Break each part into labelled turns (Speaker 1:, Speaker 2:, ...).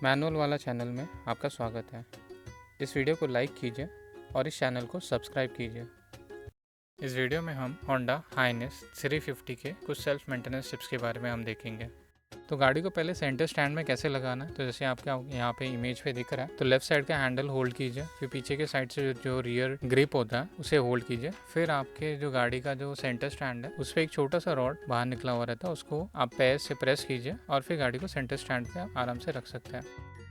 Speaker 1: Manual वाला channel में आपका स्वागत है। इस वीडियो को लाइक कीजिए और इस चैनल को सब्सक्राइब कीजिए। इस वीडियो में हम होंडा हाइनेस 350 के कुछ सेल्फ मेंटेनेंस टिप्स के बारे में हम देखेंगे। तो गाड़ी को पहले सेंटर स्टैंड में कैसे लगाना है, तो जैसे आपके यहाँ पे इमेज पे दिख रहा है, तो लेफ्ट साइड का हैंडल होल्ड कीजिए, फिर पीछे के साइड से जो रियर ग्रिप होता है उसे होल्ड कीजिए। फिर आपके जो गाड़ी का जो सेंटर स्टैंड है उस पर एक छोटा सा रॉड बाहर निकला हुआ रहता है, उसको आप पैर से प्रेस कीजिए और फिर गाड़ी को सेंटर स्टैंड पे आप आराम से रख सकते हैं।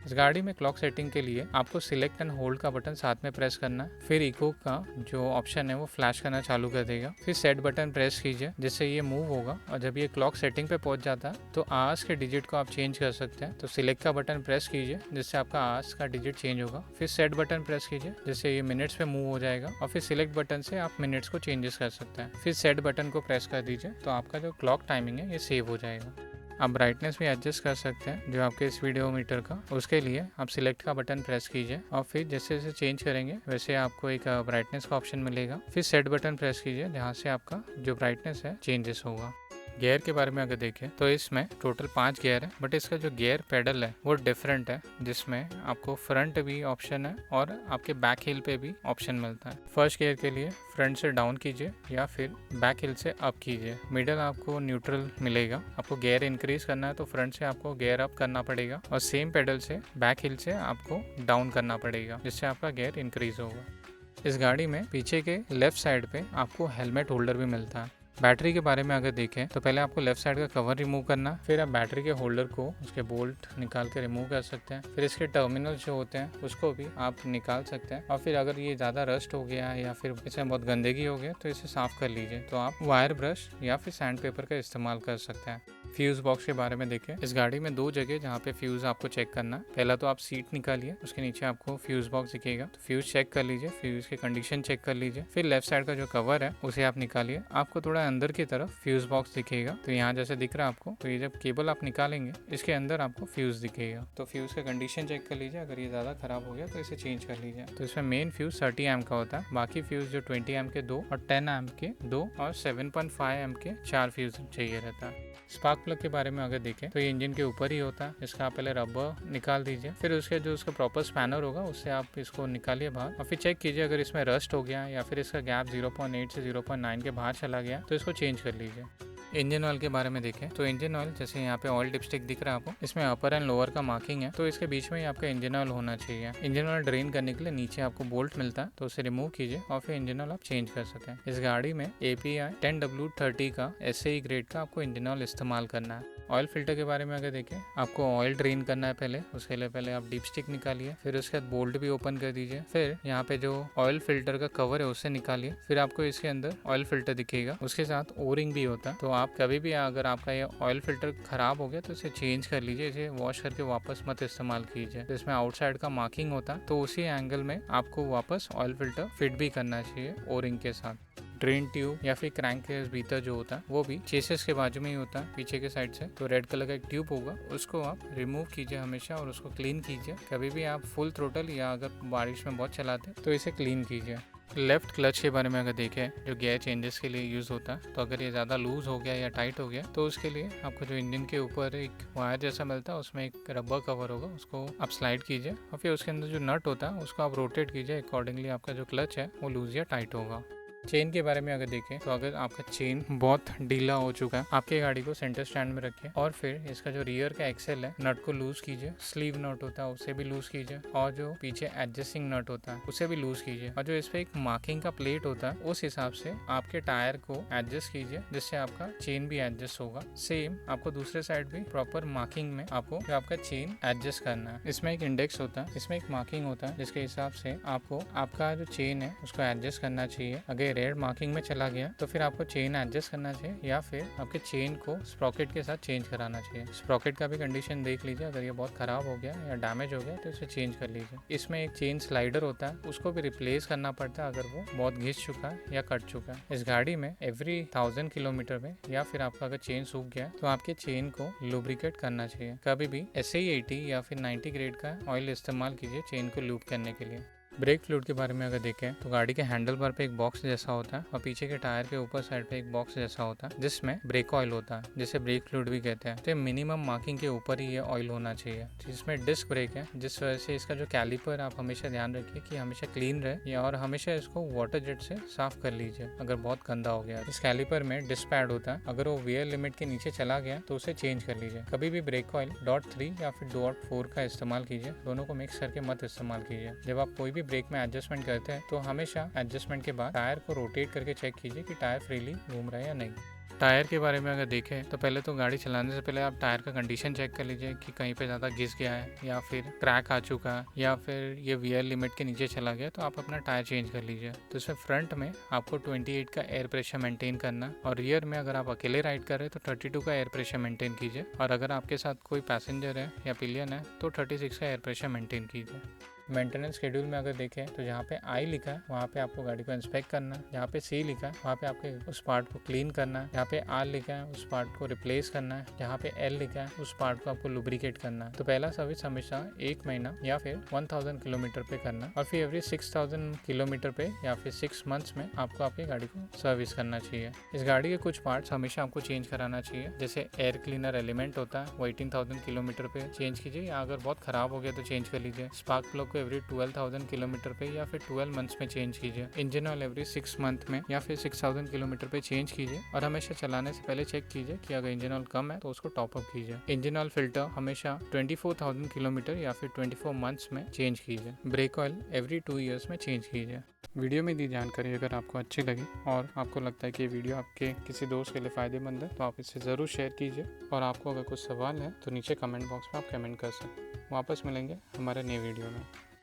Speaker 1: इस गाड़ी में क्लॉक सेटिंग के लिए आपको सिलेक्ट एंड होल्ड का बटन साथ में प्रेस करना है। फिर इको का जो ऑप्शन है वो फ्लैश करना चालू कर देगा। फिर सेट बटन प्रेस कीजिए जिससे ये मूव होगा, और जब ये क्लॉक सेटिंग पे पहुंच जाता है तो आवर्स के डिजिट को आप चेंज कर सकते हैं। तो सिलेक्ट का बटन प्रेस कीजिए जिससे आपका आवर्स का डिजिट चेंज होगा। फिर सेट बटन प्रेस कीजिए जिससे ये मिनट्स पे मूव हो जाएगा, और फिर सिलेक्ट बटन से आप मिनट्स को चेंजेस कर सकते हैं। फिर सेट बटन को प्रेस कर दीजिए तो आपका जो क्लॉक टाइमिंग है ये सेव हो जाएगा। आप ब्राइटनेस भी एडजस्ट कर सकते हैं जो आपके इस वीडियो मीटर का। उसके लिए आप सिलेक्ट का बटन प्रेस कीजिए और फिर जैसे जैसे चेंज करेंगे वैसे आपको एक ब्राइटनेस का ऑप्शन मिलेगा। फिर सेट बटन प्रेस कीजिए जहाँ से आपका जो ब्राइटनेस है चेंजेस होगा। गियर के बारे में अगर देखें तो इसमें टोटल 5 गियर है, बट इसका जो गियर पेडल है वो डिफरेंट है, जिसमें आपको फ्रंट भी ऑप्शन है और आपके बैक हिल पे भी ऑप्शन मिलता है। फर्स्ट गियर के लिए फ्रंट से डाउन कीजिए या फिर बैक हिल से अप कीजिए। मिडल आपको न्यूट्रल मिलेगा। आपको गियर इंक्रीज करना है तो फ्रंट से आपको गियर अप करना पड़ेगा, और सेम पेडल से बैक हिल से आपको डाउन करना पड़ेगा, जिससे आपका गियर इंक्रीज होगा। इस गाड़ी में पीछे के लेफ्ट साइड पे आपको हेलमेट होल्डर भी मिलता है। बैटरी के बारे में अगर देखें तो पहले आपको लेफ्ट साइड का कवर रिमूव करना, फिर आप बैटरी के होल्डर को उसके बोल्ट निकाल के रिमूव कर सकते हैं। फिर इसके टर्मिनल जो होते हैं उसको भी आप निकाल सकते हैं, और फिर अगर ये ज़्यादा रस्ट हो गया या फिर इसमें बहुत गंदगी हो गया तो इसे साफ़ कर लीजिए। तो आप वायर ब्रश या फिर सैंड पेपर का इस्तेमाल कर सकते हैं। फ्यूज़ बॉक्स के बारे में देखें, इस गाड़ी में 2 जगह जहाँ पे फ्यूज़ आपको चेक करना है। पहला तो आप सीट निकालिए, उसके नीचे आपको फ्यूज़ बॉक्स दिखेगा, तो फ्यूज़ चेक कर लीजिए, फ्यूज़ की कंडीशन चेक कर लीजिए। फिर लेफ्ट साइड का जो कवर है उसे आप निकालिए। आपको थोड़ा अंदर की तरफ फ्यूज़ बॉक्स दिखेगा, तो यहाँ जैसे दिख रहा है आपको, तो ये जब केबल आप निकालेंगे इसके अंदर आपको फ्यूज़ दिखेगा। तो फ्यूज़ का कंडीशन चेक कर लीजिए, अगर ये ज़्यादा खराब हो गया तो इसे चेंज कर लीजिए। तो इसमें मेन फ्यूज़ 30 एम का होता है, बाकी फ्यूज़ जो 20 एम के 2 और 10 एम के 2 और 7.5 एम के 4 फ्यूज़ चाहिए रहता है। स्पार्क प्लग के बारे में अगर देखें तो ये इंजन के ऊपर ही होता है। इसका आप पहले रबर निकाल दीजिए, फिर उसके जो उसका प्रॉपर स्पैनर होगा उससे आप इसको निकालिए बाहर, और फिर चेक कीजिए अगर इसमें रस्ट हो गया या फिर इसका गैप 0.8 से 0.9 के बाहर चला गया तो इसको चेंज कर लीजिए। इंजन ऑयल के बारे में देखें तो इंजन ऑयल जैसे यहाँ पे ऑयल डिपस्टिक दिख रहा है आपको, इसमें अपर एंड लोअर का मार्किंग है, तो इसके बीच में ही आपका इंजन ऑयल होना चाहिए। इंजन ऑयल ड्रेन करने के लिए नीचे आपको बोल्ट मिलता है, तो उसे रिमूव कीजिए और फिर इंजन ऑयल आप चेंज कर सकते हैं। इस गाड़ी में API 10W30 का SAE ग्रेड का आपको इंजन ऑयल इस्तेमाल करना है। ऑयल फिल्टर के बारे में अगर देखें, आपको ऑयल ड्रेन करना है पहले, उसके लिए पहले आप डीप स्टिक निकालिए, फिर उसके बाद बोल्ट भी ओपन कर दीजिए। फिर यहाँ पे जो ऑयल फिल्टर का कवर है उससे निकालिए, फिर आपको इसके अंदर ऑयल फिल्टर दिखेगा, उसके साथ ओरिंग भी होता है। तो आप कभी भी अगर आपका ये ऑयल फिल्टर खराब हो गया तो इसे चेंज कर लीजिए, इसे वॉश करके वापस मत इस्तेमाल कीजिए। तो इसमें आउटसाइड का मार्किंग होता है, तो उसी एंगल में आपको वापस ऑयल फिल्टर फिट भी करना चाहिए ओरिंग के साथ। ड्रेन ट्यूब या फिर क्रैंक के भीतर जो होता है वो भी चेसिस के बाजू में ही होता है, पीछे के साइड से। तो रेड कलर का एक ट्यूब होगा, उसको आप रिमूव कीजिए हमेशा और उसको क्लीन कीजिए। कभी भी आप फुल थ्रोटल या अगर बारिश में बहुत चलाते तो इसे क्लीन कीजिए। लेफ्ट क्लच के बारे में अगर देखें, जो गियर चेंजेस के लिए यूज़ होता है, तो अगर ये ज़्यादा लूज़ हो गया या टाइट हो गया तो उसके लिए आपको जो इंजन के ऊपर एक वायर जैसा मिलता है उसमें एक रबर कवर होगा, उसको आप स्लाइड कीजिए और फिर उसके अंदर जो नट होता है उसको आप रोटेट कीजिए। अकॉर्डिंगली आपका जो क्लच है वो लूज या टाइट होगा। चेन के बारे में अगर देखें तो अगर आपका चेन बहुत ढीला हो चुका है, आपके गाड़ी को सेंटर स्टैंड में रखें और फिर इसका जो रियर का एक्सेल है नट को लूज कीजिए। स्लीव नट होता है उसे भी लूज कीजिए, और जो पीछे एडजस्टिंग नट होता है उसे भी लूज कीजिए, और जो इस पे एक मार्किंग का प्लेट होता है उस हिसाब से आपके टायर को एडजस्ट कीजिए, जिससे आपका चेन भी एडजस्ट होगा। सेम आपको दूसरे साइड भी प्रॉपर मार्किंग में आपको जो आपका चेन एडजस्ट करना है। इसमें एक इंडेक्स होता है, इसमें एक मार्किंग होता है जिसके हिसाब से आपको आपका जो चेन है उसको एडजस्ट करना चाहिए। अगर रेड मार्किंग में चला गया तो फिर आपको चेन एडजस्ट करना चाहिए, या फिर आपके चेन को स्प्रॉकेट के साथ चेंज कराना चाहिए। स्प्रॉकेट का भी कंडीशन देख लीजिए, अगर ये बहुत खराब हो गया या डैमेज हो गया तो इसे चेंज कर लीजिए। इसमें एक चेन स्लाइडर होता है, उसको भी रिप्लेस करना पड़ता है अगर वो बहुत घिस चुका है या कट चुका है। इस गाड़ी में एवरी 1000 किलोमीटर में या फिर आपका अगर चेन सूख गया तो आपके चेन को लुब्रिकेट करना चाहिए। कभी भी SAE 80 या फिर 90 ग्रेड का ऑयल इस्तेमाल कीजिए चेन को लूप करने के लिए। ब्रेक फ्लूइड के बारे में अगर देखें तो गाड़ी के हैंडल बार पे एक बॉक्स जैसा होता है और पीछे के टायर के ऊपर साइड पे एक बॉक्स जैसा होता है जिसमें ब्रेक ऑयल होता है, जिसे ब्रेक फ्लूइड भी कहते हैं। तो मिनिमम मार्किंग के ऊपर ही ये ऑयल होना चाहिए। जिसमें डिस्क ब्रेक है, जिस वजह से इसका जो कैलिपर आप हमेशा ध्यान रखिए कि हमेशा क्लीन रहे और हमेशा इसको वाटर जेट से साफ कर लीजिए अगर बहुत गंदा हो गया। इस कैलिपर में डिस्क पैड होता है, अगर वो वेयर लिमिट के नीचे चला गया तो उसे चेंज कर लीजिए। कभी भी ब्रेक ऑयल .3 या फिर .4 का इस्तेमाल कीजिए, दोनों को मिक्स करके मत इस्तेमाल कीजिए। जब आप कोई भी ब्रेक में एडजस्टमेंट करते हैं तो हमेशा एडजस्टमेंट के बाद टायर को रोटेट करके चेक कीजिए कि टायर फ्रीली घूम रहा है या नहीं। टायर के बारे में अगर देखें तो पहले तो गाड़ी चलाने से पहले आप टायर का कंडीशन चेक कर लीजिए कि कहीं पे ज़्यादा घिस गया है या फिर क्रैक आ चुका है या फिर ये वीयर लिमिट के नीचे चला गया, तो आप अपना टायर चेंज कर लीजिए। तो इसमें फ्रंट में आपको 28 का एयर प्रेशर मेंटेन करना और रियर में अगर आप अकेले राइड कर रहे हैं तो 32 का एयर प्रेशर मेंटेन कीजिए और अगर आपके साथ कोई पैसेंजर है या पिलियन है तो 36 का एयर प्रेशर मेंटेन कीजिए। मेंटेनेंस शेड्यूल में अगर देखें तो जहाँ पे आई लिखा है वहाँ पे आपको गाड़ी को इंस्पेक्ट करना है, जहाँ पे सी लिखा है वहाँ पे आपके उस पार्ट को क्लीन करना है, जहाँ पे आर लिखा है उस पार्ट को रिप्लेस करना है, जहाँ पे एल लिखा है उस पार्ट को आपको लुब्रिकेट करना है। तो पहला सर्विस हमेशा 1 महीना या फिर 1000 किलोमीटर पे करना और फिर एवरी 6000 किलोमीटर पे या फिर 6 मंथ्स में आपको आपकी गाड़ी को सर्विस करना चाहिए। इस गाड़ी के कुछ पार्ट्स हमेशा आपको चेंज कराना चाहिए, जैसे एयर क्लीनर एलिमेंट होता है वो 18000 किलोमीटर पे चेंज कीजिए या अगर बहुत खराब हो गया तो चेंज कर लीजिए। स्पार्क प्लग को एवरी 12000 किलोमीटर पे या फिर 12 मंथ्स में चेंज कीजिए। इंजन ऑयल एवरी 6 मंथ में या फिर 6000 किलोमीटर पे चेंज कीजिए और हमेशा चलाने से पहले चेक कीजिए कि अगर इंजन ऑयल कम है तो उसको टॉप अप कीजिए। इंजन ऑयल फिल्टर हमेशा 24000 किलोमीटर या फिर 24 मंथ्स में चेंज कीजिए। ब्रेक ऑयल एवरी 2 ईयर्स में चेंज कीजिए। वीडियो में दी जानकारी अगर आपको अच्छी लगी और आपको लगता है कि ये वीडियो आपके किसी दोस्त के लिए फ़ायदेमंद है तो आप इसे ज़रूर शेयर कीजिए और आपको अगर कुछ सवाल है तो नीचे कमेंट बॉक्स में आप कमेंट कर सकते हैं। वापस मिलेंगे हमारे नए वीडियो में।